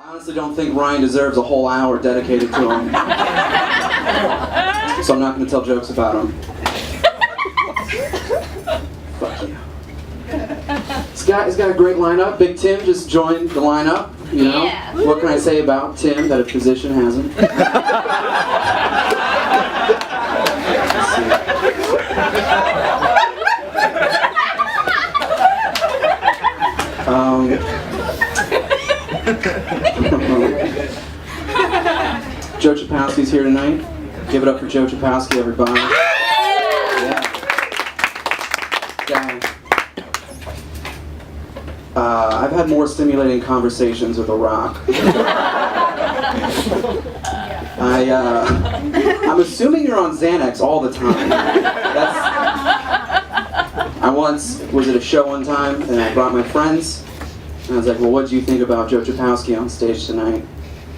I honestly don't think Ryan deserves a whole hour dedicated to him. So I'm not going to tell jokes about him. Fuck you. He's got a great lineup. Big Tim just joined the lineup. You know? Yeah. What can I say about Tim that a physician hasn't? Joe Chapowski's here tonight. Give it up for Joe Chapowski, everybody. Yeah. I've had more stimulating conversations with The Rock. I'm assuming you're on Xanax all the time. I once was at a show one time, and I brought my friends, and I was like, well, what do you think about Joe Chapowski on stage tonight?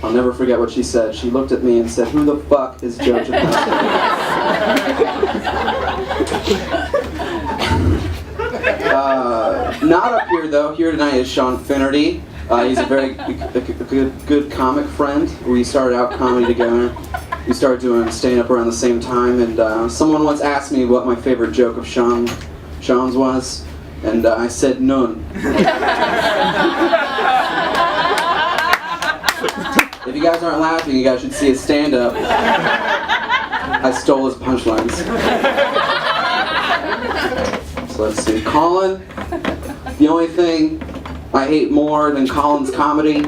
I'll never forget what she said. She looked at me and said, who the fuck is Joe Chapowski? Not up here, though. Here tonight is Sean Finnerty. He's a very good comic friend. We started out comedy together. We started doing stand-up around the same time, and someone once asked me what my favorite joke of Sean's was, and I said none. If you guys aren't laughing, you guys should see his stand-up. I stole his punchlines. So let's see. Colin, the only thing I hate more than Colin's comedy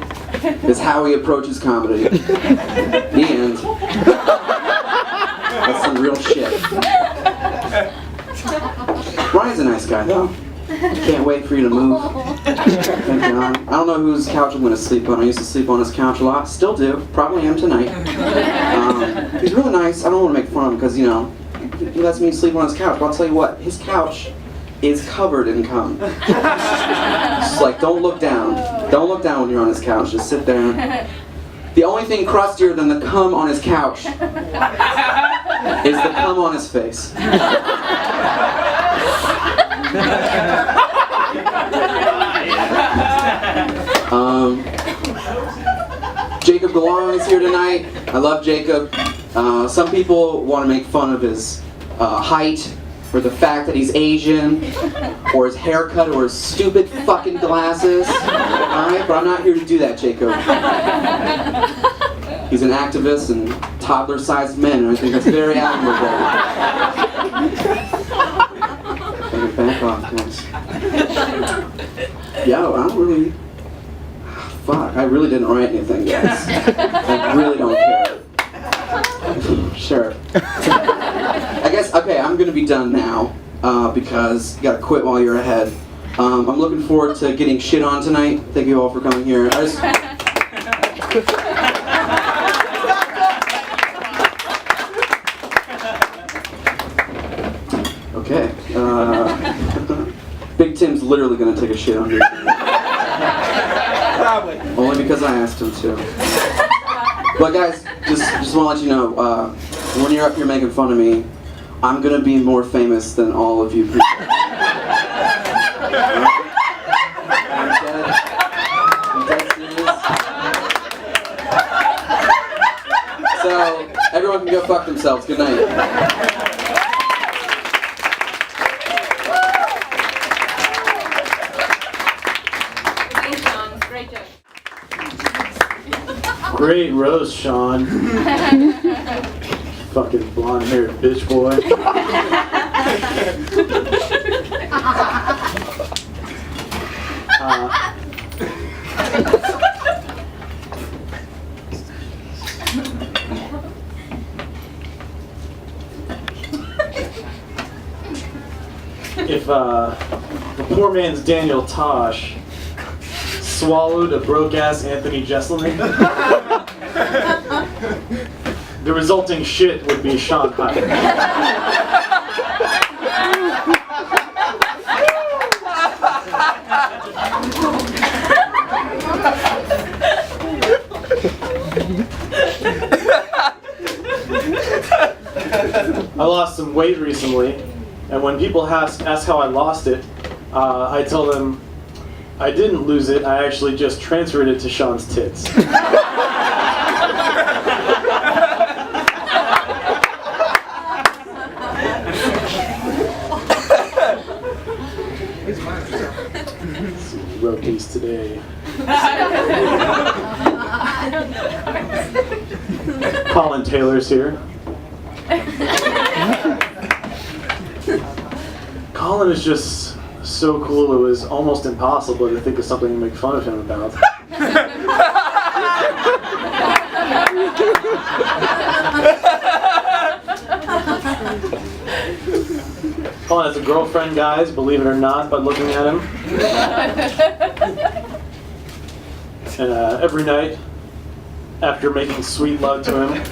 is how he approaches comedy. The end. That's some real shit. Ryan's a nice guy, though. Can't wait for you to move. Thank God. I don't know whose couch I'm going to sleep on. I used to sleep on his couch a lot. Still do. Probably am tonight. He's really nice. I don't want to make fun of him because, you know, he lets me sleep on his couch. But I'll tell you what, his couch is covered in cum. Just like, don't look down. Don't look down when you're on his couch. Just sit there. The only thing crustier than the cum on his couch is the cum on his face. Jacob Galong is here tonight. I love Jacob. Some people want to make fun of his height, or the fact that he's Asian, or his haircut, or his stupid fucking glasses. Alright, but I'm not here to do that, Jacob. He's an activist and toddler-sized men, and I think that's very admirable. Back off, guys. Yo, I don't really... Fuck, I really didn't write anything, guys. I really don't care. Sure. I guess, okay, I'm gonna be done now, because you gotta quit while you're ahead. I'm looking forward to getting shit on tonight. Thank you all for coming here. Okay. Big Tim's literally gonna take a shit on you. Probably. Only because I asked him to. But guys, just want to let you know, when you're up here making fun of me, I'm gonna be more famous than all of you people. I'm dead serious. So everyone can go fuck themselves. Good night. Great roast, Sean. Fucking blonde-haired bitch boy. If the poor man's Daniel Tosh swallowed a broke-ass Anthony Jeselnik, the resulting shit would be Sean Hyde. I lost some weight recently, and when people ask how I lost it, I tell them I didn't lose it, I actually just transferred it to Sean's tits. Wrote these today. Colin Taylor's here. Colin is just so cool, it was almost impossible to think of something to make fun of him about. Colin has a girlfriend, guys, believe it or not, by looking at him. And every night, after making sweet love to him,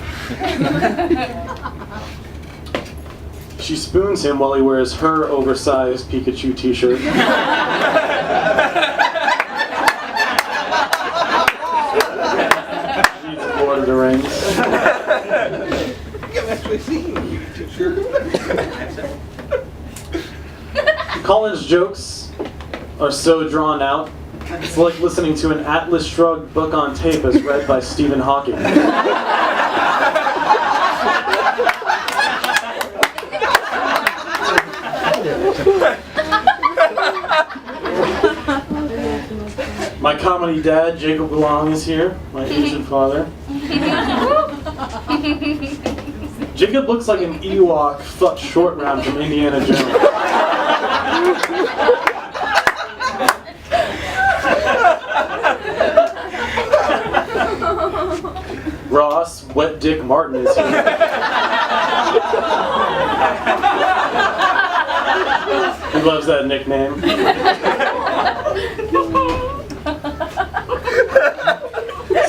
she spoons him while he wears her oversized Pikachu t-shirt. Reads Lord of the Rings. Colin's jokes are so drawn out, it's like listening to an Atlas Shrugged book on tape as read by Stephen Hawking. My comedy dad, Jacob Long, is here, my Asian father. Jacob looks like an Ewok fucked short round from Indiana Jones. Ross, Wet Dick Martin is here. He loves that nickname.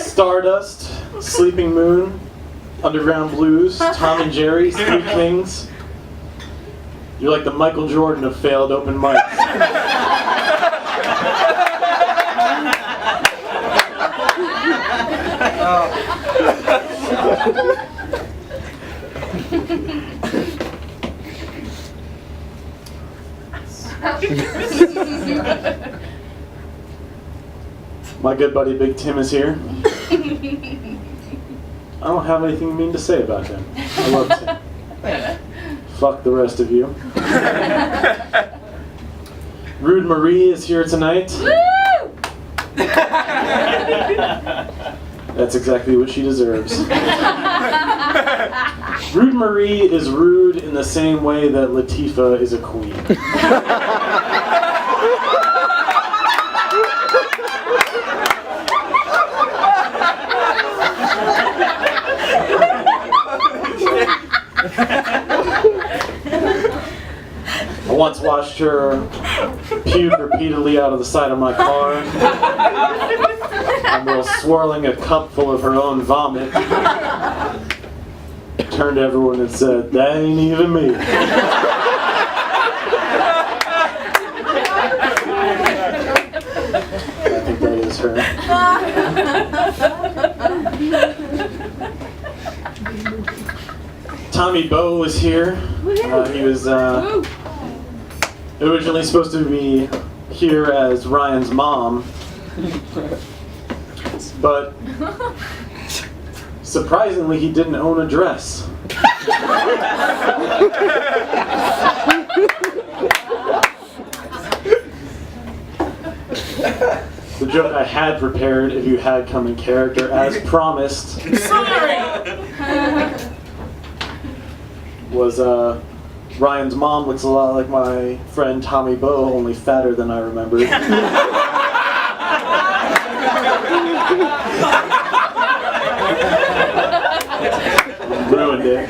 Stardust, Sleeping Moon, Underground Blues, Tom and Jerry, Three Kings. You're like the Michael Jordan of failed open mics. My good buddy Big Tim is here. I don't have anything mean to say about him. I love Tim. Fuck the rest of you. Rude Marie is here tonight. Woo! That's exactly what she deserves. Rude Marie is rude in the same way that Latifah is a queen. I once watched her puke repeatedly out of the side of my car, and while swirling a cup full of her own vomit, turned to everyone and said, "That ain't even me." I think that is her. Tommy Bowe was here. He was originally supposed to be here as Ryan's mom, but surprisingly he didn't own a dress. The joke I had prepared, if you had come in character, as promised, was Ryan's mom looks a lot like my friend Tommy Bowe, only fatter than I remembered. Ruined it.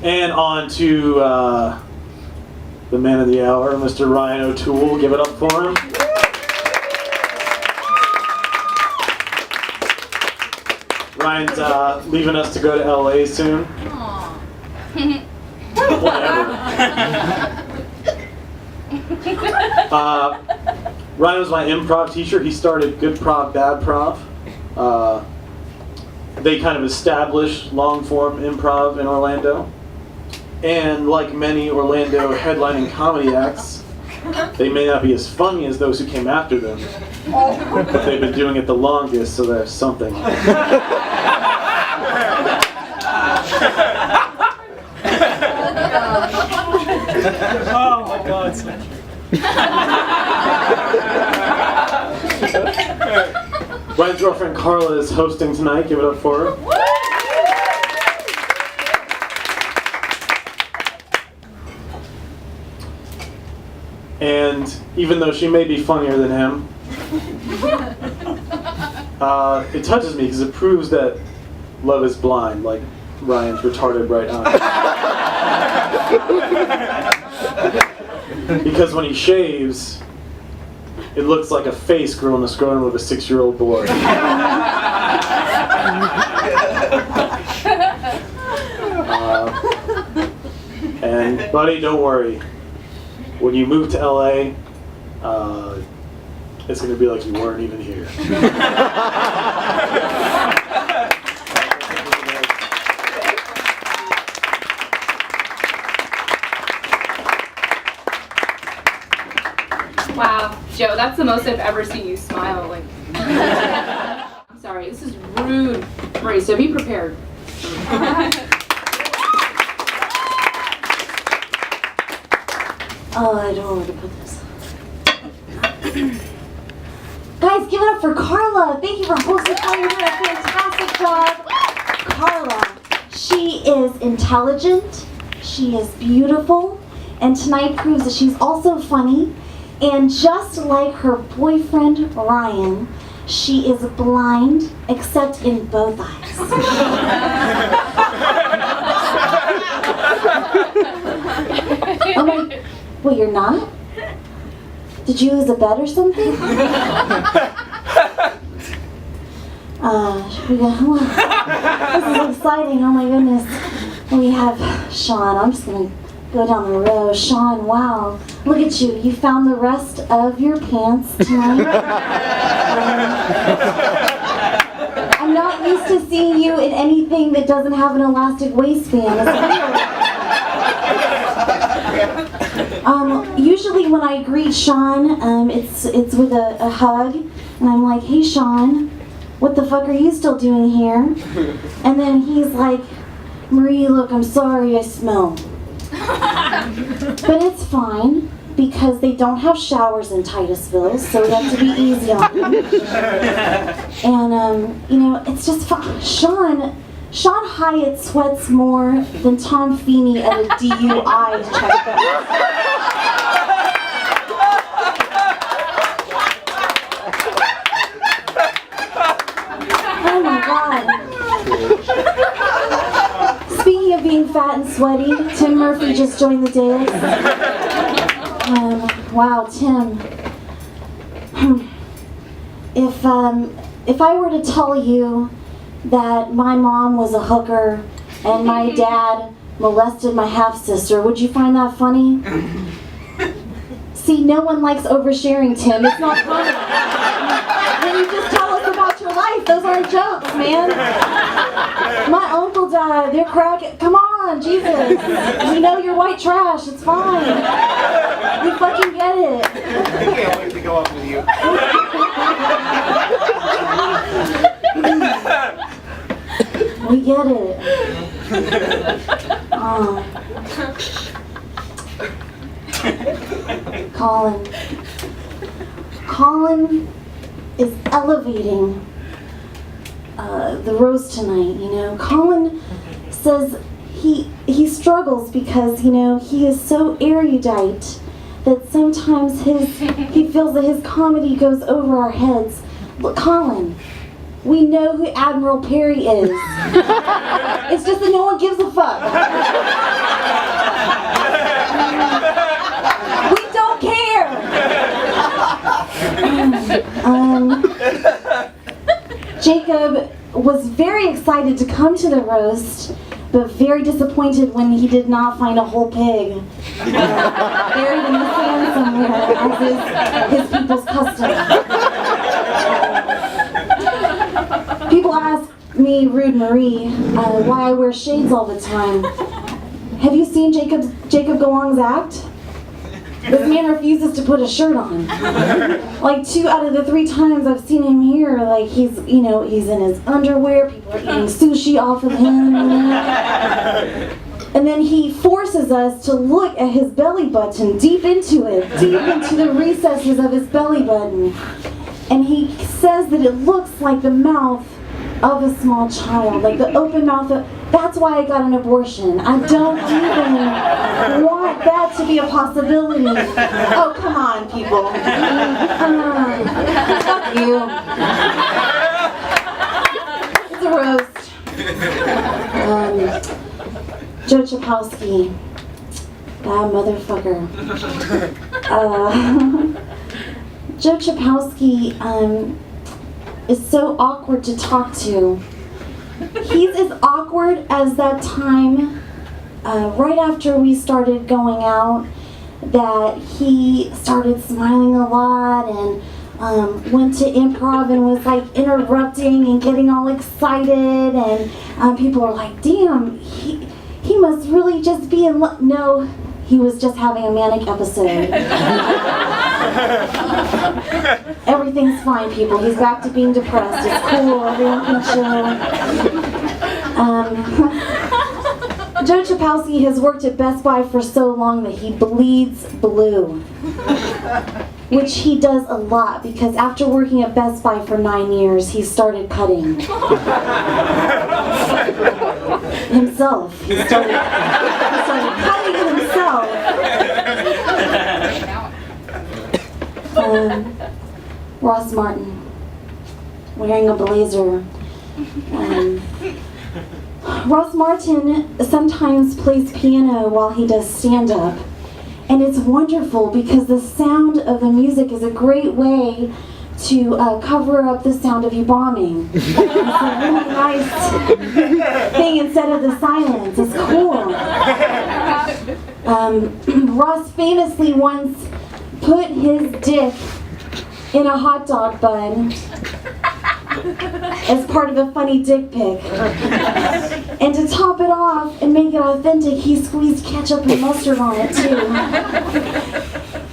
And on to the man of the hour, Mr. Ryan O'Toole. Give it up for him. Ryan's leaving us to go to LA soon. Whatever. Ryan was my improv teacher. He started Good Prov, Bad Prov. They kind of established long-form improv in Orlando. And like many Orlando headlining comedy acts, they may not be as funny as those who came after them, but they've been doing it the longest, so there's something. Oh my God. Ryan's girlfriend Carla is hosting tonight. Give it up for her. And even though she may be funnier than him, it touches me because it proves that love is blind, like Ryan's retarded right eye. Because when he shaves, it looks like a face growing a scrotum of a 6-year-old boy. And buddy, don't worry. When you move to LA, it's going to be like you weren't even here. Wow, Joe, that's the most I've ever seen you smile. Like, I'm sorry, this is rude, Marie. So be prepared. Oh, I don't know where to put this. Guys, give it up for Carla. Thank you for hosting. Carla, you're doing a fantastic job. Carla, she is intelligent, she is beautiful, and tonight proves that she's also funny. And just like her boyfriend, Ryan, she is blind, except in both eyes. Oh my, wait, you're not? Did you lose a bet or something? This is exciting, oh my goodness. We have Sean, I'm just gonna go down the row. Sean, wow, look at you. You found the rest of your pants tonight. I'm not used to seeing you in anything that doesn't have an elastic waistband. Usually when I greet Sean, it's with a hug, and I'm like, hey Sean, what the fuck are you still doing here? And then he's like, Marie, look, I'm sorry I smell. But it's fine, because they don't have showers in Titusville, so we have to be easy on them. And, you know, it's just fun. Sean Hyatt sweats more than Tom Feeney at a DUI checkpoint. Oh my God. Speaking of being fat and sweaty, Tim Murphy just joined the dance. Wow, Tim. If I were to tell you that my mom was a hooker and my dad molested my half-sister, would you find that funny? See, no one likes oversharing, Tim. It's not funny. When you just tell us about your life, those aren't jokes, man. My uncle died. They're cracking. Come on, Jesus. We know you're white trash. It's fine. We fucking get it. I can't wait to go up with you. We get it. Colin is elevating the roast tonight, you know. Colin says he struggles because, you know, he is so erudite that sometimes he feels that his comedy goes over our heads. Look, Colin, we know who Admiral Perry is. It's just that no one gives a fuck. We don't care. Jacob was very excited to come to the roast, but very disappointed when he did not find a whole pig buried in the sand somewhere, as is his people's custom. People ask me, Rude Marie, why I wear shades all the time. Have you seen Jacob Galong's act? This man refuses to put a shirt on. Like 2 out of the 3 times I've seen him here, like he's in his underwear, people are eating sushi off of him. And then he forces us to look at his belly button, deep into the recesses of his belly button. And he says that it looks like the mouth of a small child, like the open mouth of... That's why I got an abortion. I don't even want that to be a possibility. Oh, come on, people. Fuck you. It's a roast. Joe Chapowski. That motherfucker. Joe Chapowski is so awkward to talk to. He's as awkward as that time right after we started going out that he started smiling a lot and went to improv and was like interrupting and getting all excited, and people are like, damn, he must really just be in love. No, he was just having a manic episode. Everything's fine, people. He's back to being depressed. It's cool. Everyone can chill. Joe Chapowski has worked at Best Buy for so long that he bleeds blue. Which he does a lot, because after working at Best Buy for 9 years, he started cutting himself. He started cutting himself. Ross Martin, wearing a blazer. Ross Martin sometimes plays piano while he does stand-up. And it's wonderful because the sound of the music is a great way to cover up the sound of you bombing. It's a really nice thing instead of the silence. It's cool. Ross famously once put his dick in a hot dog bun as part of a funny dick pic. And to top it off and make it authentic, he squeezed ketchup and mustard on it too.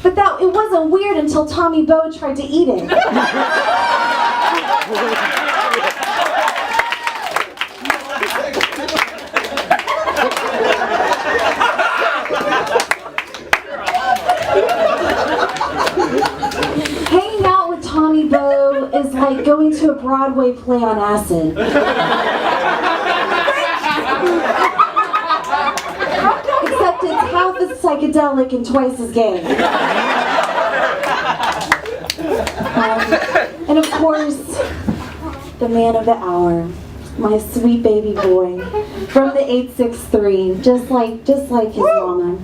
But it wasn't weird until Tommy Boe tried to eat it. Hanging out with Tommy Boe is like going to a Broadway play on acid. Except it's half as psychedelic and twice as gay. And of course, the man of the hour, my sweet baby boy from the 863, just like his mama,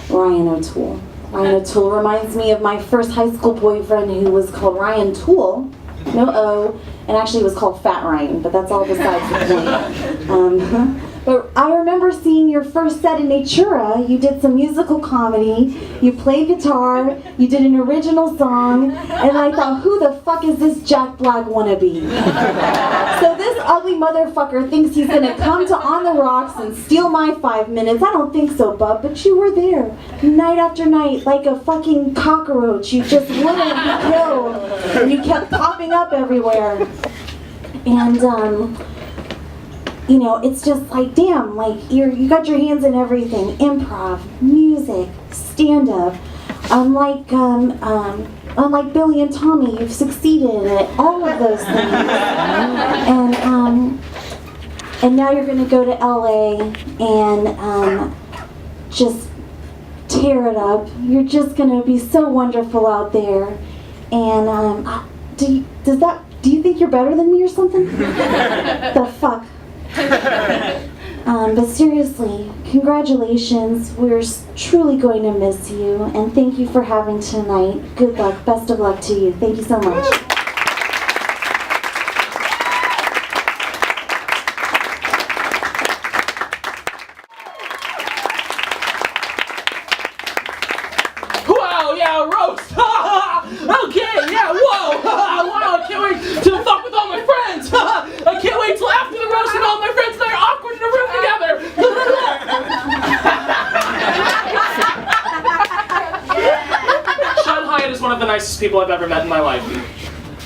Ryan O'Toole. Ryan O'Toole reminds me of my first high school boyfriend, who was called Ryan Toole, no O, and actually was called Fat Ryan, but that's all besides the point. But I remember seeing your first set in Natura. You did some musical comedy, you played guitar, you did an original song, and I thought, who the fuck is this Jack Black wannabe? So this ugly motherfucker thinks he's gonna come to On the Rocks and steal my 5 minutes. I don't think so, bub, but you were there, night after night, like a fucking cockroach. You just wouldn't be killed, and you kept popping up everywhere. And, you know, it's just like, damn, like, you got your hands in everything. Improv, music, stand-up. Unlike Billy and Tommy, you've succeeded at all of those things. And now you're going to go to LA and just tear it up. You're just going to be so wonderful out there. And do you think you're better than me or something? The fuck? But seriously, congratulations. We're truly going to miss you, and thank you for having tonight. Good luck. Best of luck to you. Thank you so much. Wow, yeah, roast! Okay, yeah, whoa! Wow, I can't wait to fuck with all my friends! I can't wait till after the roast and all my friends and I are awkward in a room together! nicest people I've ever met in my life.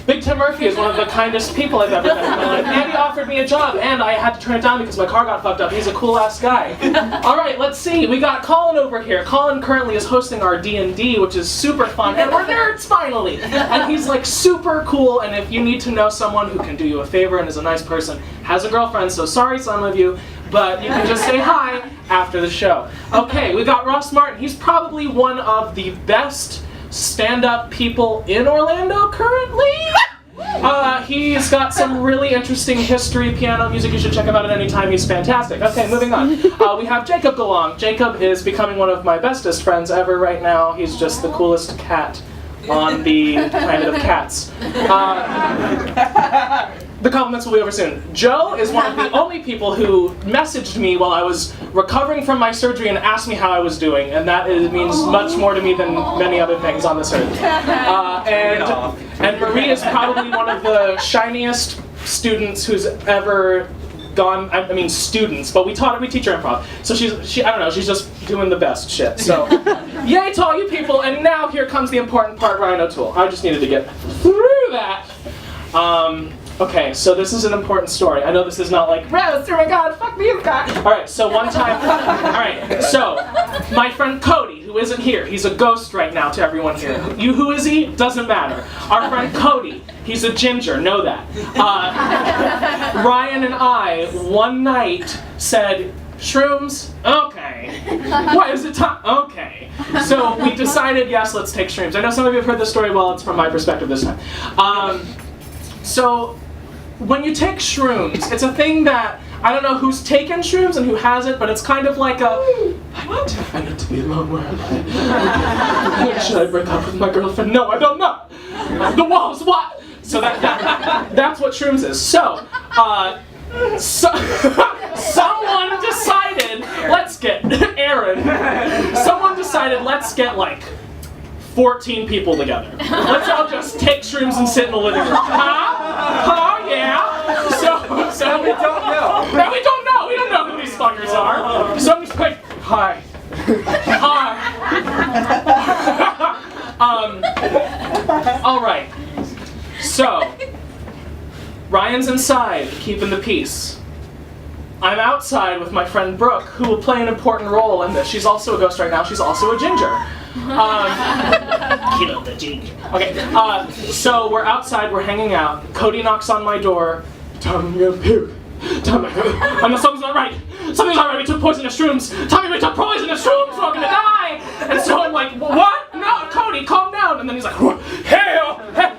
Big Tim Murphy is one of the kindest people I've ever met in my life. And he offered me a job, and I had to turn it down because my car got fucked up. He's a cool-ass guy. All right, let's see. We got Colin over here. Colin currently is hosting our D&D, which is super fun, and we're nerds finally. And he's like super cool, and if you need to know someone who can do you a favor and is a nice person, has a girlfriend, so sorry some of you, but you can just say hi after the show. Okay, we got Ross Martin. He's probably one of the best stand-up people in Orlando currently. He's got some really interesting history, piano music. You should check him out at any time. He's fantastic. Okay, moving on. We have Jacob Galong. Jacob is becoming one of my bestest friends ever right now. He's just the coolest cat on the planet of cats. The compliments will be over soon. Joe is one of the only people who messaged me while I was recovering from my surgery and asked me how I was doing, and that means much more to me than many other things on this earth. And Marie is probably one of the shiniest students who's ever gone. I mean, students, but we teach her improv. So I don't know, she's just doing the best shit. So, yay to all you people! And now here comes the important part, Ryan O'Toole. I just needed to get through that. Okay, so this is an important story. I know this is not like, Rose, oh my god, fuck me, you guy. Alright, so one time, alright, so, my friend Cody, who isn't here, he's a ghost right now to everyone here. Who is he? Doesn't matter. Our friend Cody, he's a ginger, know that. Ryan and I, one night, said, shrooms? Okay. What, is it time? Okay. So we decided, yes, let's take shrooms. I know some of you have heard this story, well, it's from my perspective this time. So, when you take shrooms, it's a thing that, I don't know who's taken shrooms and who hasn't, but it's kind of like I need to be alone where am I? Should I break up with my girlfriend? No, I don't know. The walls, what? So that's what shrooms is. So, someone decided, let's get, Aaron, someone decided, let's get like 14 people together. Let's all just take shrooms and sit in the living room. Huh? Yeah? So we don't know. No, we don't know. We don't know who these fuckers are. So I'm just like, hi. Alright. So, Ryan's inside, keeping the peace. I'm outside with my friend Brooke, who will play an important role in this. She's also a ghost right now. She's also a ginger. Kill the ginger. Okay, so we're outside, we're hanging out. Cody knocks on my door. Tommy, I'm gonna puke. Tommy, something's not right. Something's not right. We took poisonous shrooms. Tommy, we took poisonous shrooms. We're gonna die. And so I'm like, what? No, Cody, calm down. And then he's like, hey,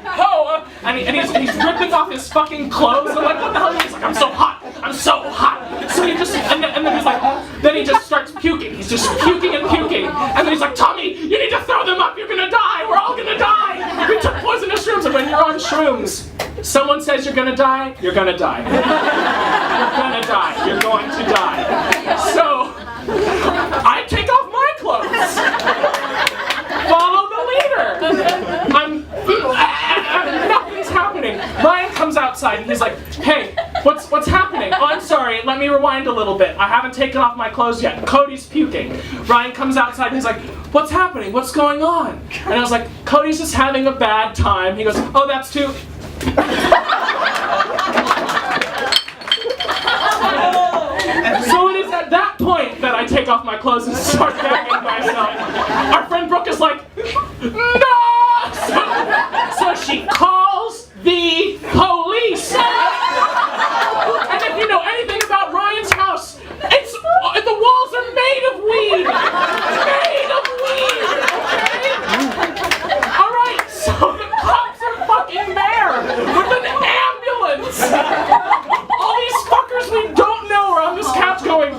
ho. And he's ripping off his fucking clothes. I'm like, what the hell? He's like, I'm so hot. I'm so hot. So he just, and then he's like, then he just starts puking. He's just puking and puking. And then he's like, Tommy, you need to throw them up. You're gonna die. We're all gonna die. We took poisonous shrooms. And when you're on shrooms, someone says you're gonna die, you're gonna die. You're gonna die. You're going to die. So, I take off my clothes. Follow the leader. Nothing's happening. Ryan comes outside and he's like, hey, what's happening? Oh, I'm sorry, let me rewind a little bit. I haven't taken off my clothes yet. Cody's puking. Ryan comes outside and he's like, what's happening? What's going on? And I was like, Cody's just having a bad time. He goes, oh, that's too... So it is at that point that I take off my clothes and start gagging myself. Our friend Brooke is like, no! So she calls the police. And if you know anything about Ryan's house, the walls are made of weed. Made of weed, okay? Alright, so the cops are fucking there with an ambulance. All these fuckers we don't know are on this couch going.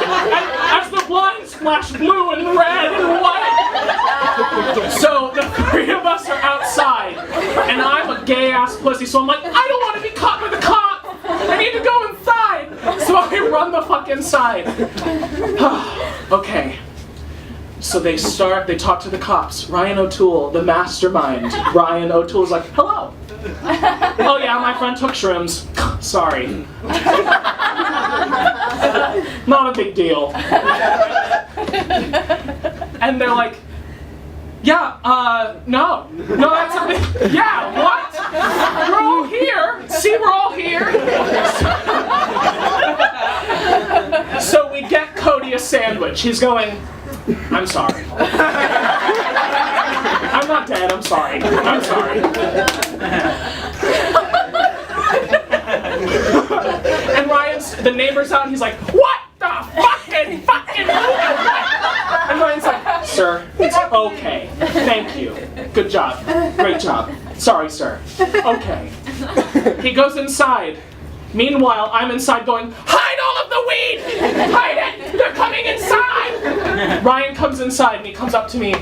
And as the blinds flash blue and red and white. So the three of us are outside, and I'm a gay ass pussy, so I'm like, I don't want to be caught by the cop. I need to go inside. So I run the fuck inside. Okay. So they talk to the cops. Ryan O'Toole, the mastermind. Ryan O'Toole's like, hello. Oh yeah, my friend took shrooms. Sorry. Not a big deal. And they're like, No, that's a bit, yeah, what? We're all here. See, we're all here. So we get Cody a sandwich. He's going, I'm sorry. I'm not dead, I'm sorry. I'm sorry. And Ryan's, the neighbor's out and he's like, what the fucking And Ryan's like, sir, it's okay. Thank you. Good job. Great job. Sorry, sir. Okay. He goes inside. Meanwhile, I'm inside going, hide all of the weed! Hide it! They're coming inside! Ryan comes inside and he comes up to me.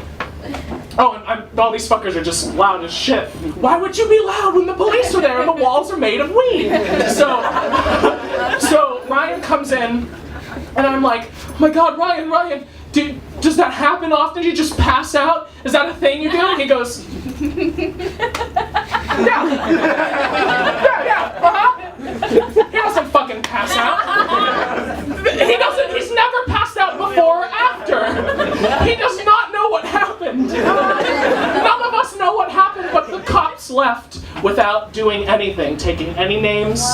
Oh, and all these fuckers are just loud as shit. Why would you be loud when the police are there and the walls are made of weed? So Ryan comes in and I'm like, oh my god, Ryan, does that happen often? Do you just pass out? Is that a thing you do? And he goes, yeah, He doesn't fucking pass out. He's never passed out before or after. He does not know what happened. None of us know what happened, but the cops left without doing anything, taking any names,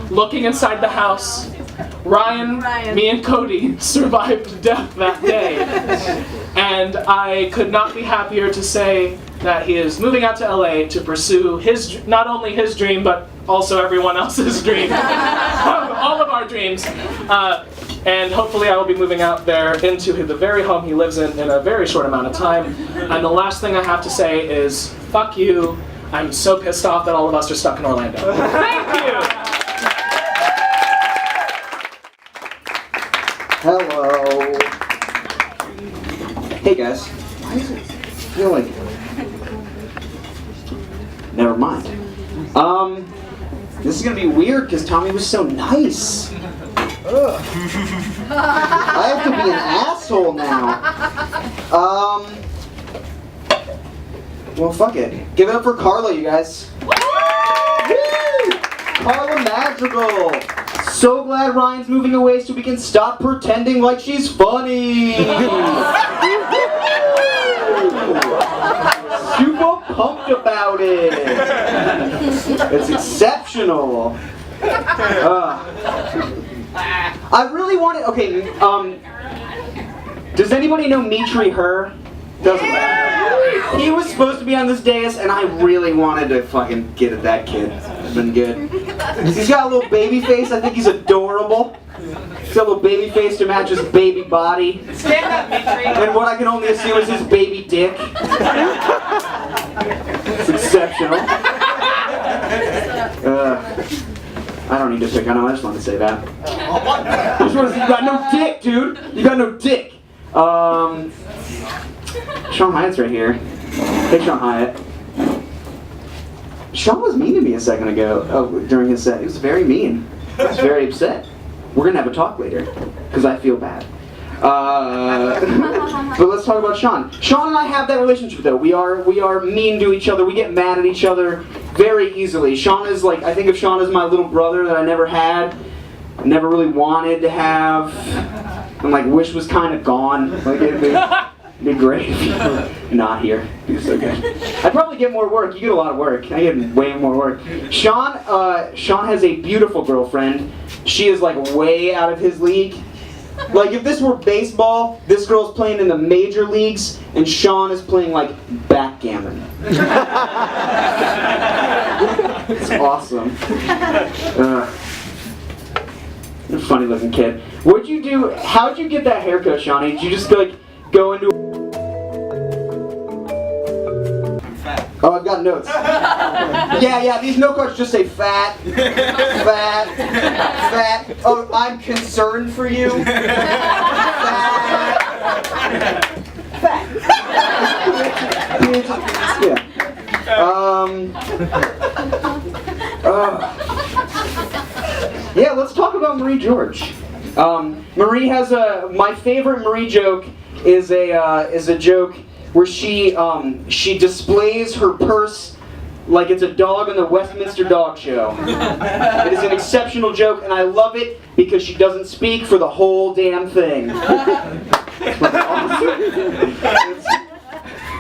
looking inside the house. Ryan, me and Cody survived death that day. And I could not be happier to say that he is moving out to LA to pursue his, not only his dream, but also everyone else's dream. All of our dreams. And hopefully I will be moving out there into the very home he lives in a very short amount of time. And the last thing I have to say is, fuck you. I'm so pissed off that all of us are stuck in Orlando. Thank you! Hello. Hey guys. Why does it feel like... Never mind. This is gonna be weird because Tommy was so nice. Ugh. I have to be an asshole now. Well, fuck it. Give it up for Carla, you guys. Woo! Carla Madrigal. So glad Ryan's moving away so we can stop pretending like she's funny. Super pumped about it. It's exceptional. I really wanted. Okay. Does anybody know Mitri Her? Doesn't. He was supposed to be on this dais, and I really wanted to fucking get at that kid. It's been good. He's got a little baby face. I think he's adorable. He's got a little baby face to match his baby body. Stand up, Mitri. And what I can only assume is his baby dick. It's exceptional. I don't need to pick on him. I just want to say that. I just want to say you got no dick, dude. You got no dick. Sean Hyatt's right here. Hey, Sean Hyatt. Sean was mean to me a second ago during his set. He was very mean. He was very upset. We're gonna have a talk later because I feel bad. But let's talk about Sean. Sean and I have that relationship though. We are mean to each other. We get mad at each other very easily. Sean is like, I think of Sean as my little brother that I never had, never really wanted to have, and like wish was kind of gone. Like it'd be great if you were not here. It'd be so good. I'd probably get more work. You get a lot of work. I get way more work. Sean has a beautiful girlfriend. She is like way out of his league. Like if this were baseball, this girl's playing in the major leagues, and Sean is playing like backgammon. It's awesome. You're a funny looking kid. What'd you do? How'd you get that haircut, Shawnee? Did you just like go into? Oh, I've got notes. Yeah, these note cards just say fat, fat, fat. Oh, I'm concerned for you. Fat. Fat. Yeah. Yeah, let's talk about Marie George. Marie has my favorite Marie joke is a joke where she displays her purse like it's a dog in the Westminster Dog Show. It is an exceptional joke, and I love it because she doesn't speak for the whole damn thing. It's awesome.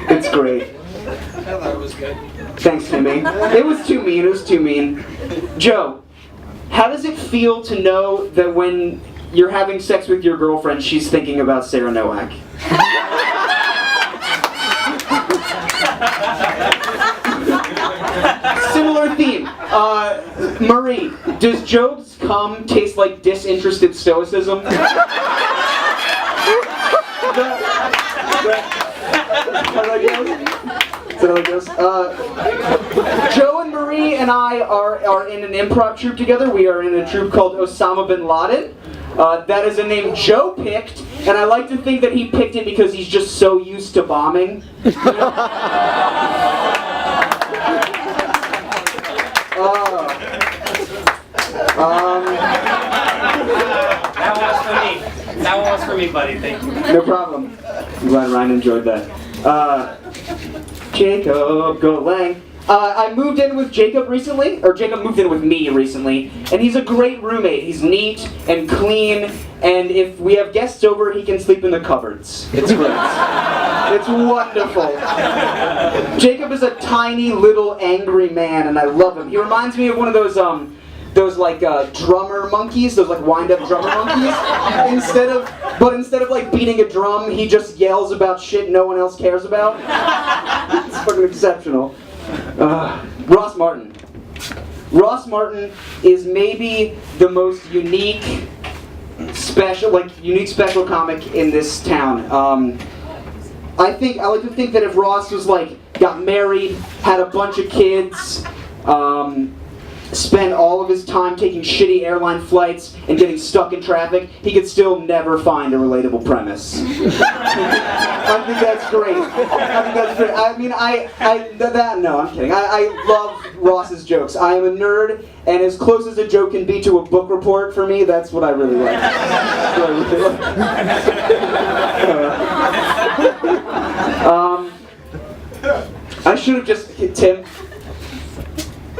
It's great. I thought it was good. Thanks, Timmy. It was too mean. It was too mean. Joe, how does it feel to know that when you're having sex with your girlfriend, she's thinking about Sarah Nowak? Similar theme. Marie, does Job's cum taste like disinterested stoicism? How that goes? Joe and Marie and I are in an improv troupe together. We are in a troupe called Osama bin Laden. That is a name Joe picked, and I like to think that he picked it because he's just so used to bombing. That one was for me, buddy. Thank you. No problem. I'm glad Ryan enjoyed that. Jacob Golang. I moved in with Jacob recently, or Jacob moved in with me recently, and he's a great roommate. He's neat and clean, and if we have guests over, he can sleep in the cupboards. It's great. It's wonderful. Jacob is a tiny little angry man, and I love him. He reminds me of one of those drummer monkeys, those like wind-up drummer monkeys. Instead of like beating a drum, he just yells about shit no one else cares about. It's fucking exceptional. Ross Martin. Ross Martin is maybe the most unique special comic in this town. I like to think that if Ross was got married, had a bunch of kids, spent all of his time taking shitty airline flights and getting stuck in traffic, he could still never find a relatable premise. I think that's great. I mean, no, I'm kidding. I love Ross's jokes. I am a nerd, and as close as a joke can be to a book report for me, that's what I really like. I should have just, Tim,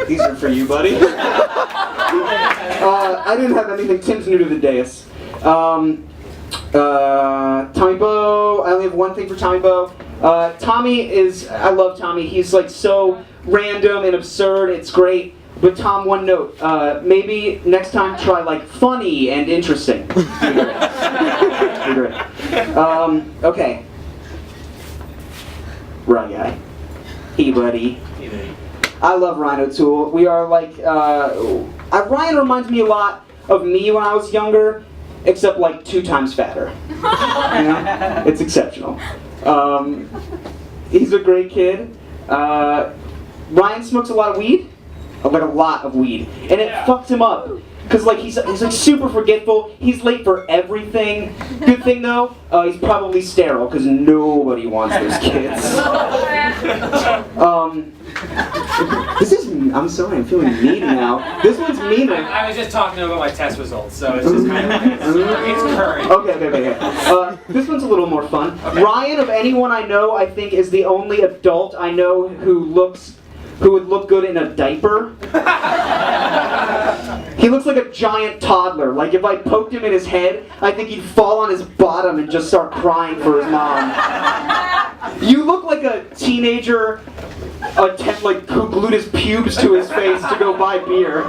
these are for you, buddy. I didn't have anything. Tim's new to the dais. Tommy Bo. I only have one thing for Tommy Bo. I love Tommy. He's so random and absurd. It's great. But Tom, one note. Maybe next time try funny and interesting. Be great. Okay. Right guy. Hey, buddy. I love Ryan O'Toole. We are Ryan reminds me a lot of me when I was younger, except 2 times fatter. You know? It's exceptional. He's a great kid. Ryan smokes a lot of weed, a lot of weed, and it fucked him up. Cause he's super forgetful. He's late for everything. Good thing though, he's probably sterile because nobody wants those kids. I'm sorry, I'm feeling mean now. This one's meaner. I was just talking about my test results, so it's just kind of it's current. Okay. This one's a little more fun. Okay. Ryan, of anyone I know, I think is the only adult I know who would look good in a diaper. He looks like a giant toddler. If I poked him in his head, I think he'd fall on his bottom and just start crying for his mom. You look like a teenager who glued his pubes to his face to go buy beer.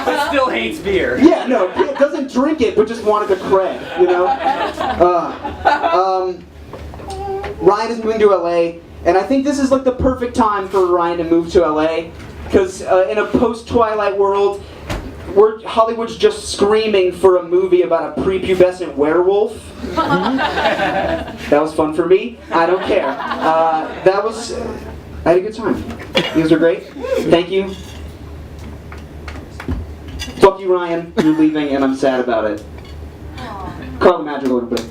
But still hates beer. Yeah, no, doesn't drink it, but just wanted the cred, you know? Ryan is moving to LA. And I think this is the perfect time for Ryan to move to LA, because in a post-Twilight world, Hollywood's just screaming for a movie about a prepubescent werewolf. That was fun for me. I don't care. I had a good time. You guys are great. Thank you. Fuck you, Ryan. You're leaving, and I'm sad about it. Carla Madrigal, everybody.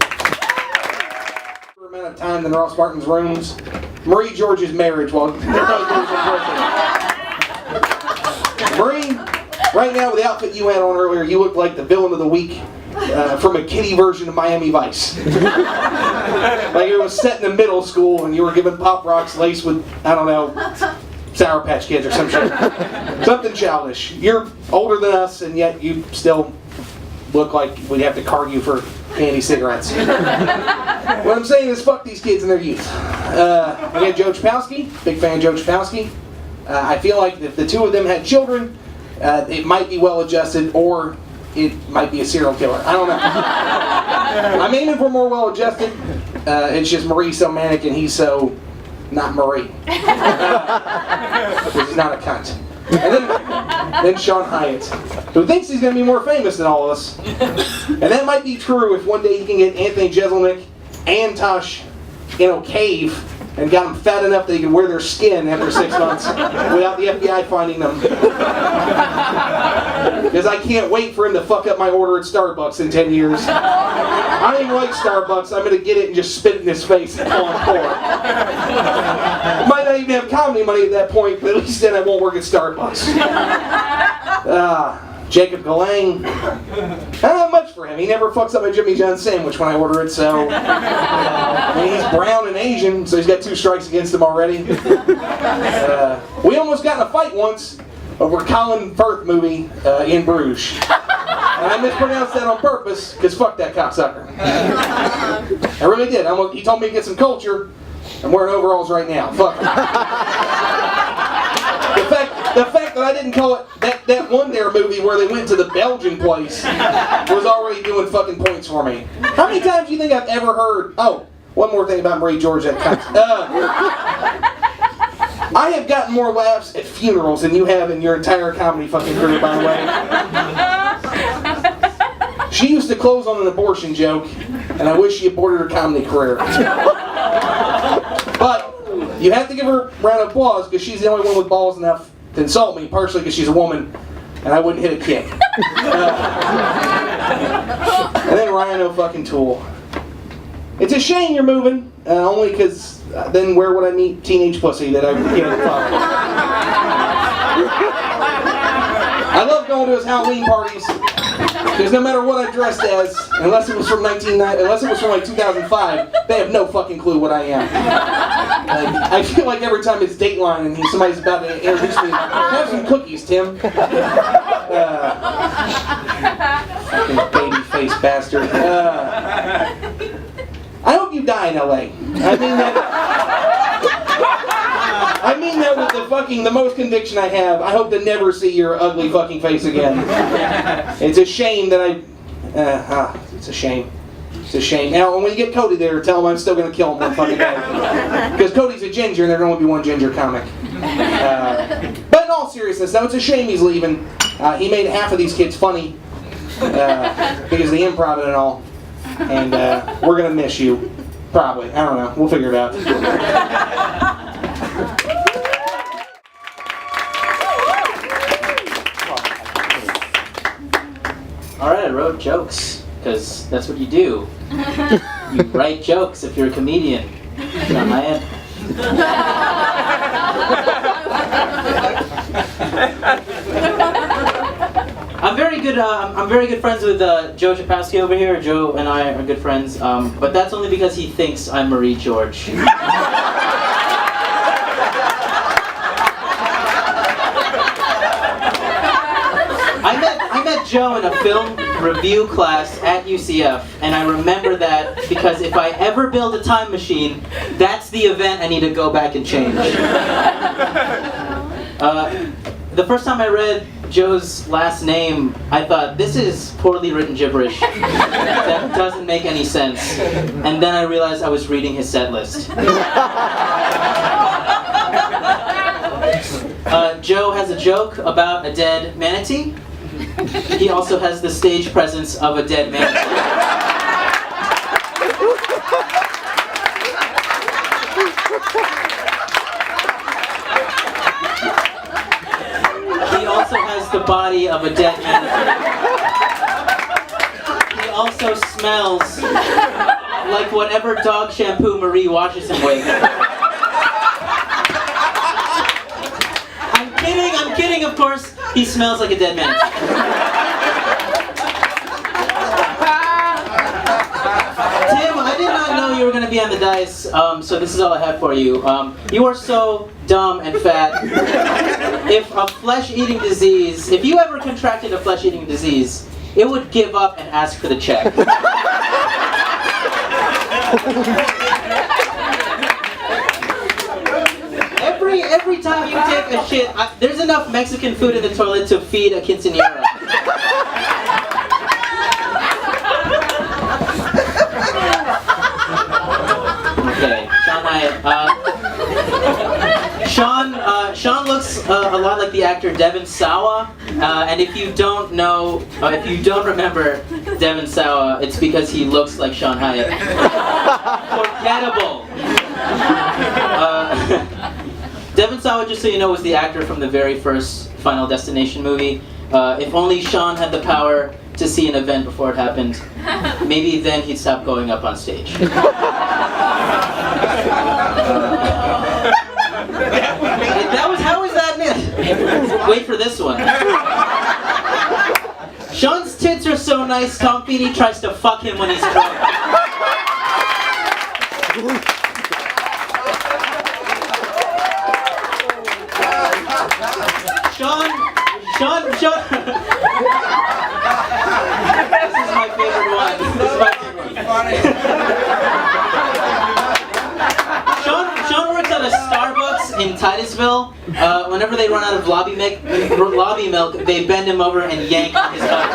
Amount of time in Ross Martin's rooms. Marie George's marriage while Marie, right now with the outfit you had on earlier, you look like the villain of the week from a kiddie version of Miami Vice. It was set in the middle school and you were given Pop Rocks laced with, I don't know, Sour Patch Kids or some shit. Something childish. You're older than us and yet you still look like we'd have to card you for candy cigarettes. What I'm saying is fuck these kids in their youth. We had Joe Chapowski, big fan of Joe Chapowski. I feel like if the two of them had children, it might be well adjusted, or it might be a serial killer. I don't know. I'm aiming for more well adjusted. It's just Marie's so manic and he's so not Marie. Because he's not a cunt. And then Sean Hyatt, who thinks he's going to be more famous than all of us. And that might be true if one day he can get Anthony Jeselnik and Tosh in a cave and got them fat enough that they can wear their skin after 6 months without the FBI finding them. Because I can't wait for him to fuck up my order at Starbucks in 10 years. I don't even like Starbucks. I'm going to get it and just spit it in his face and call him poor. Might not even have comedy money at that point, but at least then I won't work at Starbucks. Jacob Galang. Not much for him. He never fucks up my Jimmy John sandwich when I order it, so... I mean, he's brown and Asian, so he's got 2 strikes against him already. We almost got in a fight once over a Colin Firth movie in Bruges. And I mispronounced that on purpose, because fuck that cocksucker. I really did. He told me to get some culture. I'm wearing overalls right now. Fuck him. The fact that I didn't call it that one Dare movie where they went to the Belgian place was already doing fucking points for me. How many times do you think I've ever heard? Oh, one more thing about Marie George. I have gotten more laughs at funerals than you have in your entire comedy fucking career, by the way. She used to close on an abortion joke, and I wish she aborted her comedy career. But you have to give her a round of applause because she's the only one with balls enough to insult me, partially because she's a woman, and I wouldn't hit a kick. And then Ryan O'Fucking-Toole. It's a shame you're moving, only because then where would I meet teenage pussy that I can't fuck? I love going to his Halloween parties because no matter what I dressed as, unless it was from like 2005, they have no fucking clue what I am. I feel like every time it's Dateline and somebody's about to introduce me, have some cookies, Tim. Fucking baby face bastard. I hope you die in LA. I mean that with the most conviction I have. I hope to never see your ugly fucking face again. It's a shame that it's a shame. It's a shame. Now, when you get Cody there, tell him I'm still going to kill him one fucking day. Because Cody's a ginger and there can only be one ginger comic. But in all seriousness, though, it's a shame he's leaving. He made half of these kids funny. Because of the improv and all. And we're going to miss you. Probably. I don't know. We'll figure it out. Alright, I wrote jokes, because that's what you do. You write jokes if you're a comedian. Not my end. I'm very good friends with Joe Chapowski over here. Joe and I are good friends, but that's only because he thinks I'm Marie George. I met Joe in a film review class at UCF, and I remember that because if I ever build a time machine, that's the event I need to go back and change. The first time I read Joe's last name, I thought, this is poorly written gibberish. That doesn't make any sense. And then I realized I was reading his set list. Joe has a joke about a dead manatee. He also has the stage presence of a dead manatee. He also has the body of a dead manatee. He also smells like whatever dog shampoo Marie washes him with. I'm kidding, of course. He smells like a dead man. Tim, I did not know you were going to be on the dice, so this is all I have for you. You are so dumb and fat. If you ever contracted a flesh-eating disease, it would give up and ask for the check. Every time you take a shit, there's enough Mexican food in the toilet to feed a quinceañera. Okay, Sean Hyatt. Sean looks a lot like the actor Devon Sawa, and if you don't remember Devon Sawa, it's because he looks like Sean Hyatt. Forgettable. Devon Sawa, just so you know, was the actor from the very first Final Destination movie. If only Sean had the power to see an event before it happened, maybe then he'd stop going up on stage. How was that meant? Wait for this one. Sean's tits are so nice, Tom Feeney tries to fuck him when he's drunk. Sean. This is my favorite one. Sean works at a Starbucks in Titusville. Whenever they run out of lobby milk, they bend him over and yank on his cup.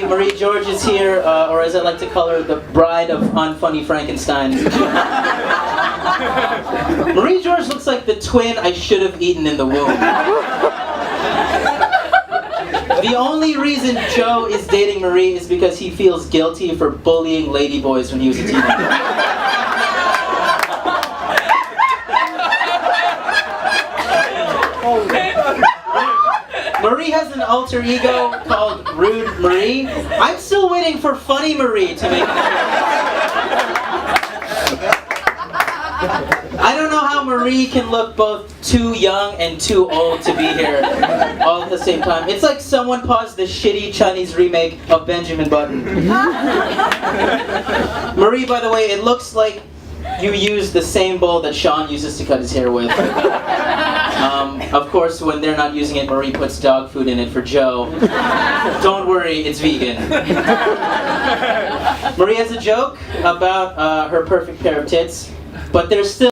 Marie George is here, or as I like to call her, the bride of unfunny Frankenstein. Marie George looks like the twin I should have eaten in the womb. The only reason Joe is dating Marie is because he feels guilty for bullying ladyboys when he was a teenager. Marie has an alter ego called Rude Marie. I'm still waiting for Funny Marie to make an appearance. I don't know how Marie can look both too young and too old to be here all at the same time. It's like someone paused the shitty Chinese remake of Benjamin Button. Marie, by the way, it looks like you used the same bowl that Sean uses to cut his hair with. Of course, when they're not using it, Marie puts dog food in it for Joe. Don't worry, it's vegan. Marie has a joke about her perfect pair of tits, but there's still...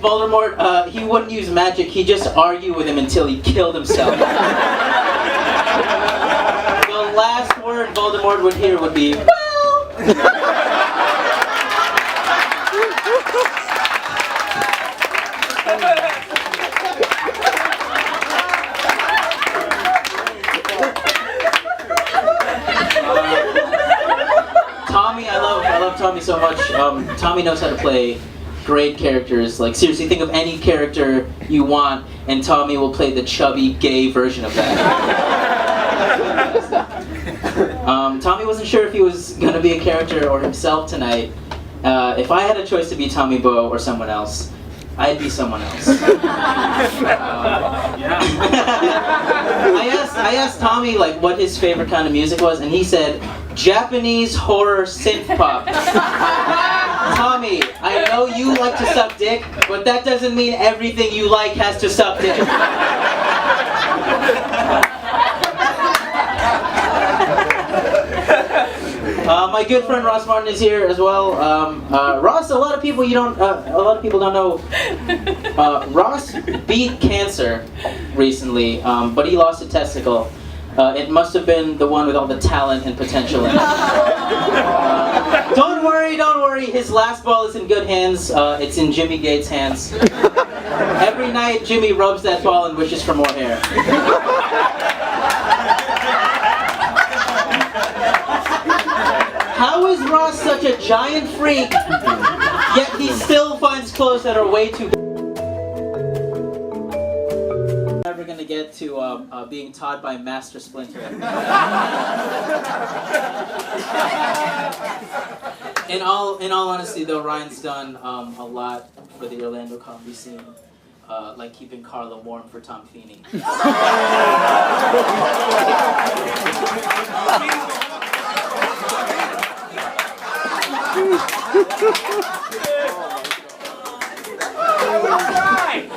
Voldemort, he wouldn't use magic, he'd just argue with him until he killed himself. The last word Voldemort would hear would be, well... Tommy, I love Tommy so much. Tommy knows how to play great characters. Like, seriously, think of any character you want, and Tommy will play the chubby, gay version of that. Tommy wasn't sure if he was going to be a character or himself tonight. If I had a choice to be Tommy Boe or someone else, I'd be someone else. I asked Tommy like what his favorite kind of music was, and he said Japanese horror synth pop. Tommy, I know you like to suck dick, but that doesn't mean everything you like has to suck dick. My good friend Ross Martin is here as well. Ross, a lot of people don't know. Ross beat cancer recently, but he lost a testicle. It must have been the one with all the talent and potential in it. Don't worry. His last ball is in good hands. It's in Jimmy Gates' hands. Every night, Jimmy rubs that ball and wishes for more hair. How is Ross such a giant freak, yet he still finds clothes that are way too big? Never gonna get to being taught by Master Splinter. In all honesty, though, Ryan's done a lot for the Orlando comedy scene, like keeping Carla warm for Tom Feeney.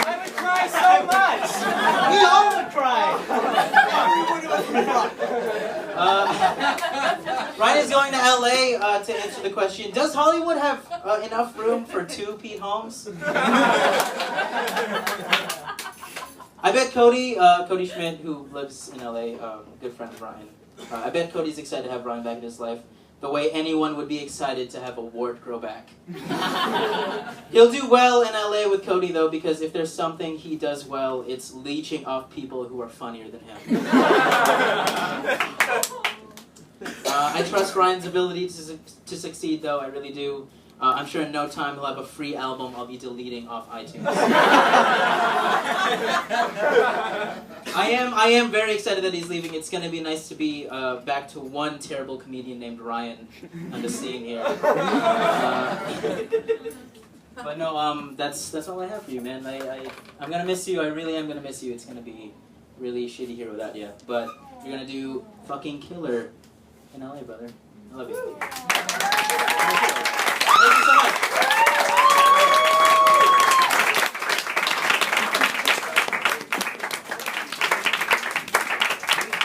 I would cry so much. We all would cry. LA, to answer the question, does Hollywood have enough room for 2 Pete Holmes? I bet Cody Schmidt, who lives in LA, good friend of Ryan, I bet Cody's excited to have Ryan back in his life the way anyone would be excited to have a wart grow back. He'll do well in LA with Cody, though, because if there's something he does well, it's leeching off people who are funnier than him. I trust Ryan's ability to succeed, though, I really do. I'm sure in no time he'll have a free album I'll be deleting off iTunes. I am very excited that he's leaving. It's going to be nice to be back to one terrible comedian named Ryan on the scene here. But no, that's all I have for you, man. I'm going to miss you. I really am going to miss you. It's going to be really shitty here without you. But you're going to do fucking killer in LA, brother. I love you. Thank you so much.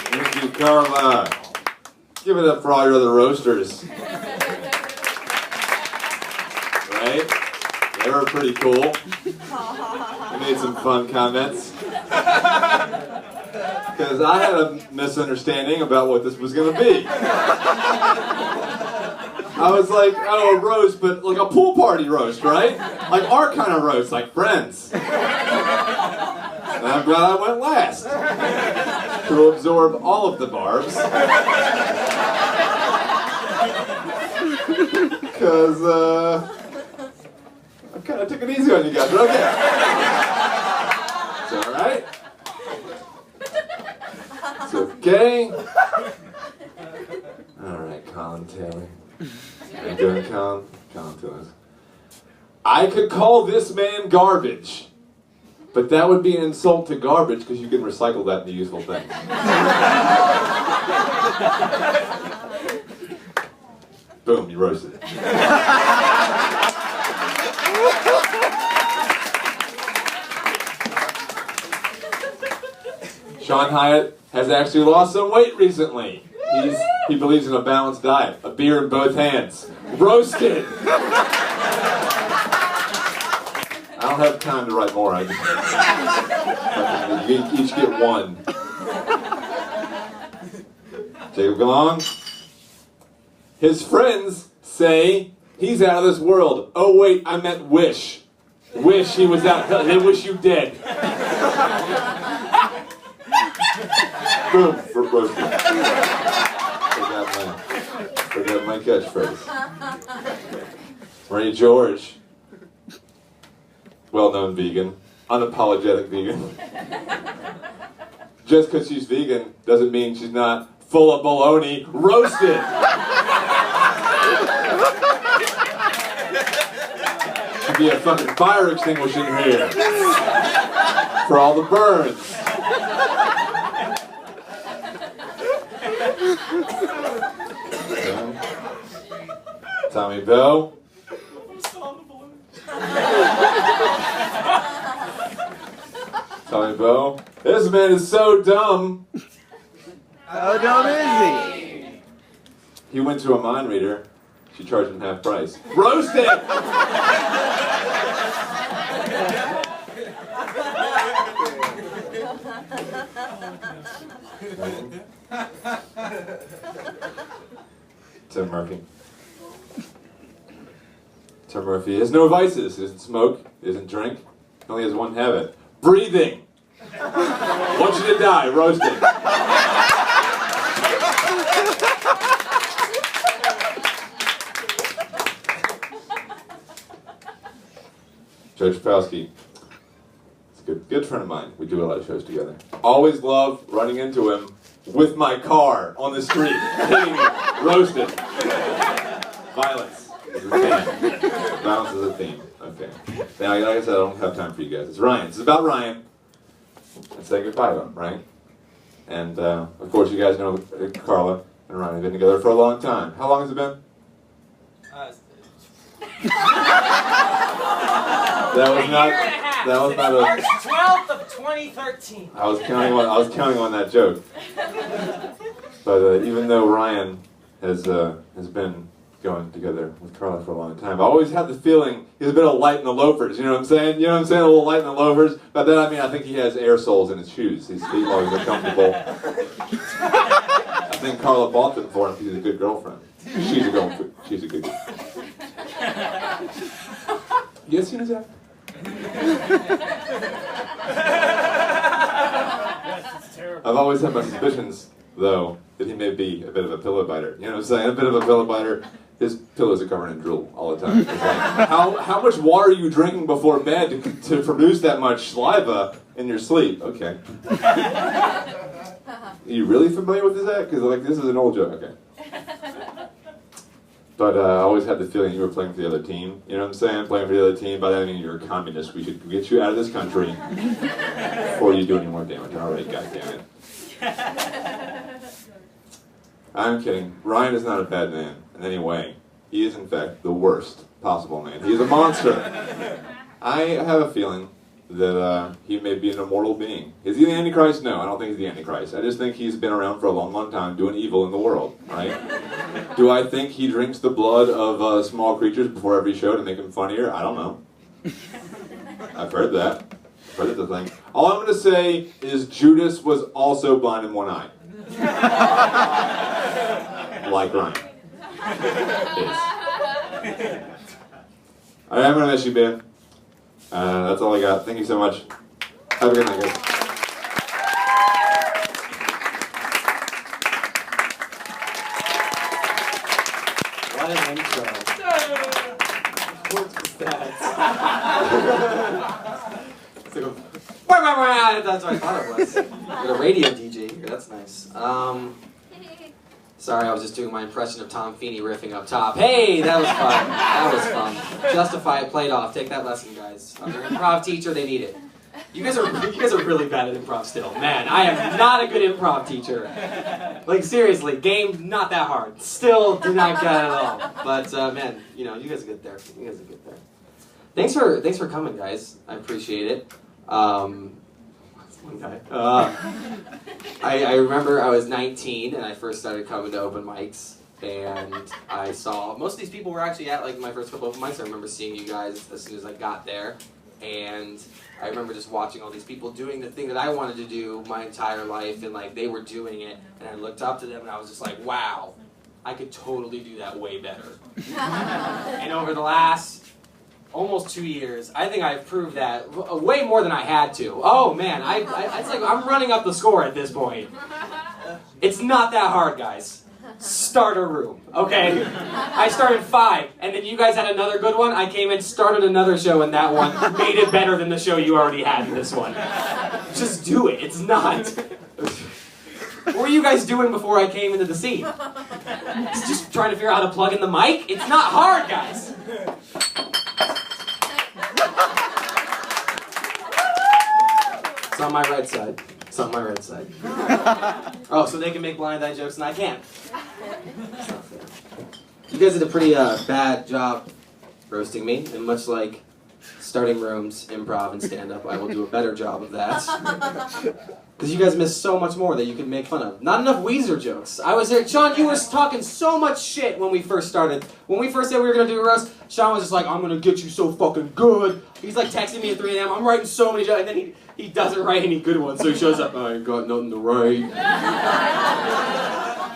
Thank you, Carla. Give it up for all your other roasters. Right? They were pretty cool. They made some fun comments. Because I had a misunderstanding about what this was going to be. I was like, oh, a roast, but like a pool party roast, right? Like our kind of roast, like friends. And I'm glad I went last to absorb all of the barbs. Because I kind of took it easy on you guys, but okay. It's all right. It's okay. All right, Colin Taylor. How you doing, Colin? Colin Taylor. I could call this man garbage, but that would be an insult to garbage because you can recycle that into useful things. Boom, you roasted it. Sean Hyatt has actually lost some weight recently. He believes in a balanced diet. A beer in both hands. Roasted! I don't have time to write more. You each get one. Jacob Galong. His friends say he's out of this world. Oh wait, I meant wish. Wish he was out. They wish you dead. Boom, for roasted. Forgot my catchphrase. Marie George. Well-known vegan. Unapologetic vegan. Just because she's vegan doesn't mean she's not full of baloney. Roasted! Should be a fucking fire extinguisher here. For all the burns. Tommy Bell. Tommy Bell. This man is so dumb. How dumb is he? He went to a mind reader. She charged him half price. Roasted! Tim Murphy. Tim Murphy has no vices. He doesn't smoke. He doesn't drink. He only has one habit. Breathing. Wants you to die. Roasted. Joe Chapowski. He's a good friend of mine. We do a lot of shows together. Always love running into him with my car on the street, hitting him. Roasted. Violence is a theme. Violence is a theme. Okay. Now, like I said, I don't have time for you guys. It's Ryan. It's about Ryan. Let's say goodbye to him, right? And, of course, you guys know Carla and Ryan have been together for a long time. How long has it been? That was not a... March 12th of 2013. I was counting on that joke. But even though Ryan has been going together with Carla for a long time. I always had the feeling he's a bit of light in the loafers, you know what I'm saying? You know what I'm saying? A little light in the loafers. But then, I mean, I think he has air soles in his shoes. His feet always are comfortable. I think Carla bought them for him because he's a good girlfriend. She's a girlfriend. She's a good girlfriend. You guys seen his act? I've always had my suspicions, though, that he may be a bit of a pillow biter. You know what I'm saying? A bit of a pillow biter. His pillows are covered in drool all the time. It's like, how much water are you drinking before bed to produce that much saliva in your sleep? Okay. Are you really familiar with this act? Because like this is an old joke. Okay. But I always had the feeling you were playing for the other team. You know what I'm saying? Playing for the other team. By that I mean you're a communist. We should get you out of this country before you do any more damage. All right, goddammit. I'm kidding. Ryan is not a bad man in any way. He is, in fact, the worst possible man. He is a monster. I have a feeling that he may be an immortal being. Is he the Antichrist? No, I don't think he's the Antichrist. I just think he's been around for a long, long time doing evil in the world, right? Do I think he drinks the blood of small creatures before every show to make him funnier? I don't know. I've heard that. I've heard the thing. All I'm going to say is Judas was also blind in one eye. Like Ryan. Yes. Alright, I'm going to miss you, Ben. That's all I got. Thank you so much. Have a good night, guys. What an intro. What's that? It's like that's what I thought it was. Like a radio DJ. That's nice. Sorry, I was just doing my impression of Tom Feeney riffing up top. Hey, that was fun. That was fun. Justify it, played off. Take that lesson, guys. I'm an improv teacher, they need it. You guys are really bad at improv still. Man, I am not a good improv teacher. Like, seriously, game not that hard. Still do not get it at all. But, man, you know, you guys are good there. You guys are good there. Thanks for coming, guys. I appreciate it. One guy. I remember I was 19 and I first started coming to open mics, and I saw most of these people were actually at like my first couple open mics. I remember seeing you guys as soon as I got there, and I remember just watching all these people doing the thing that I wanted to do my entire life, and like they were doing it, and I looked up to them and I was just like, wow, I could totally do that way better. And over the last almost 2 years, I think I've proved that way more than I had to. Oh man, it's like I'm running up the score at this point. It's not that hard, guys. Start a room, okay? I started 5, and then you guys had another good one. I came in, started another show, and that one made it better than the show you already had in this one. Just do it. It's not. What were you guys doing before I came into the scene? Just trying to figure out how to plug in the mic? It's not hard, guys. It's on my right side. It's on my right side. Oh, so they can make blind eye jokes and I can't. That's not fair. You guys did a pretty bad job roasting me, and much like starting rooms, improv, and stand-up, I will do a better job of that. Because you guys missed so much more that you could make fun of. Not enough Weezer jokes. I was there. Sean, you were talking so much shit when we first started. When we first said we were going to do a roast, Sean was just like, I'm going to get you so fucking good. He's like texting me at 3 a.m. I'm writing so many jokes. And then he doesn't write any good ones. So he shows up, I ain't got nothing to write.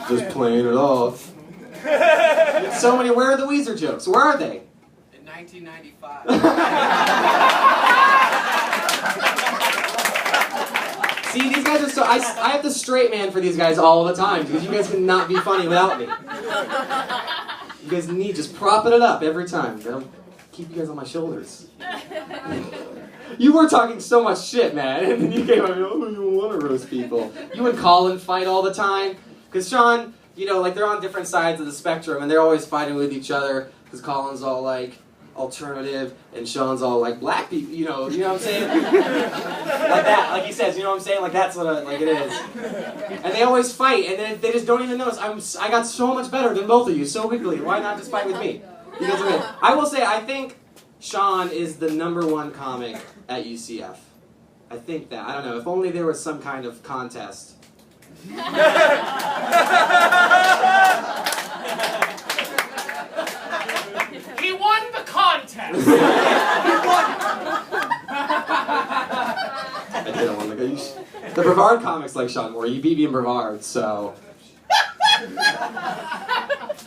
Just playing it off. So many, where are the Weezer jokes? Where are they? In 1995. See, these guys are so... I have to straight man for these guys all the time, because you guys cannot be funny without me. You guys need just propping it up every time. That'll keep you guys on my shoulders. You were talking so much shit, man, and then you came out, oh, you want to roast people. You and Colin fight all the time, because Sean, you know, like, they're on different sides of the spectrum, and they're always fighting with each other, because Colin's all, like, alternative, and Sean's all, like, black people, you know what I'm saying? Like that, like he says, you know what I'm saying? Like, that's what, like, it is. And they always fight, and then they just don't even notice. I got so much better than both of you, so quickly. Why not just fight with me? You guys are good. I will say, I think Sean is the #1 comic at UCF. I think that. I don't know. If only there was some kind of contest. Tess. I didn't want to go. The Brevard comics like Sean Moore. You beat me in Brevard, so.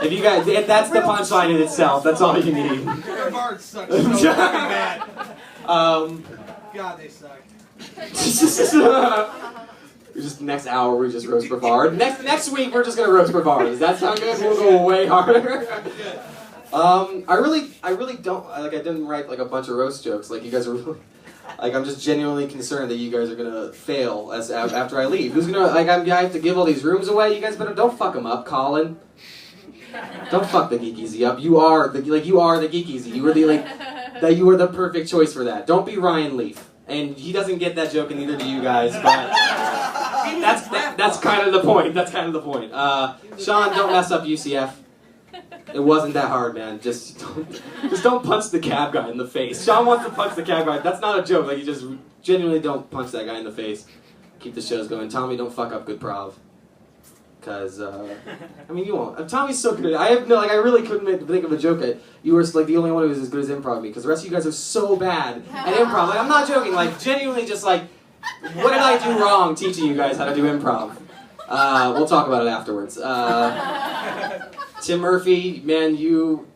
If you guys, that's the punchline in itself. That's all you need. Brevard sucks so fucking bad. God, they suck. Just next hour we just roast Brevard. Next week we're just gonna roast Brevard. Does that sound good? We'll go way harder. I really don't like. I didn't write like a bunch of roast jokes. Like you guys are really. Like I'm just genuinely concerned that you guys are gonna fail after I leave. Who's gonna I have to give all these rooms away? You guys better don't fuck them up, Colin. Don't fuck the Geek Easy up. You are the Geek Easy. You were you were the perfect choice for that. Don't be Ryan Leaf. And he doesn't get that joke, and neither do you guys. But that's kind of the point. That's kind of the point. Sean, don't mess up UCF. It wasn't that hard, man. Just don't punch the cab guy in the face. Sean wants to punch the cab guy. That's not a joke. Like you just genuinely don't punch that guy in the face. Keep the shows going. Tommy, don't fuck up good prov. Cause I mean you won't. Tommy's so good. I really couldn't think of a joke. You were like the only one who was as good as improv me. Cause the rest of you guys are so bad at improv. Like I'm not joking. Like genuinely, just like what did I do wrong teaching you guys how to do improv? We'll talk about it afterwards. Tim Murphy, man, you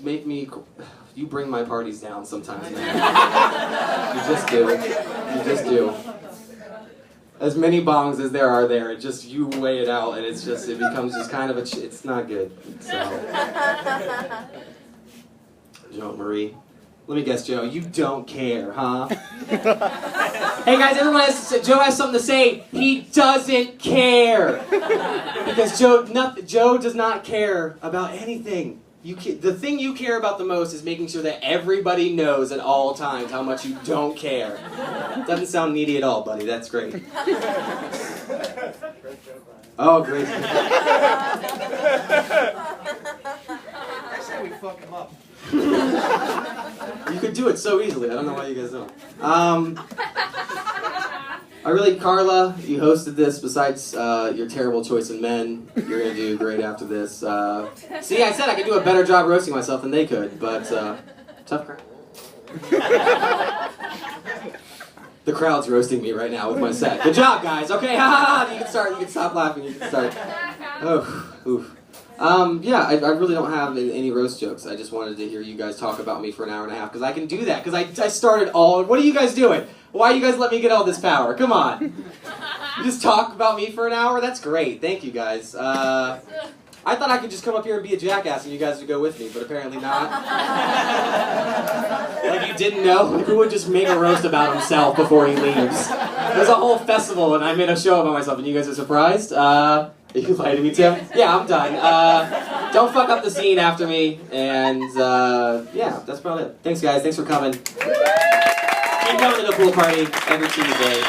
make me. You bring my parties down sometimes, man. You just do. You just do. As many bongs as there are there, you weigh it out, and it becomes just kind of it's not good. So, Joe Marie, let me guess, Joe, you don't care, huh? Hey guys, Joe has something to say. He doesn't care because Joe does not care about anything. The thing you care about the most is making sure that everybody knows at all times how much you don't care. Doesn't sound needy at all, buddy. That's great. Oh, great. I say we fuck him up. You could do it so easily. I don't know why you guys don't. Carla, you hosted this. Besides your terrible choice in men, you're going to do great after this. See, I said I could do a better job roasting myself than they could, but tough crowd. The crowd's roasting me right now with my set. Good job, guys. Okay, ha ha ha. You can stop laughing. You can start. Oh, oof. Yeah, I really don't have any roast jokes. I just wanted to hear you guys talk about me for an hour and a half, because I can do that, because I started all... What are you guys doing? Why you guys let me get all this power? Come on. You just talk about me for an hour? That's great. Thank you, guys. I thought I could just come up here and be a jackass and you guys would go with me, but apparently not. Like you didn't know? Who would just make a roast about himself before he leaves? There's a whole festival and I made a show about myself and you guys are surprised? Are you lying to me, Tim? Yeah, I'm done. Don't fuck up the scene after me, and yeah, that's about it. Thanks, guys. Thanks for coming. Keep coming to the pool party every Tuesday.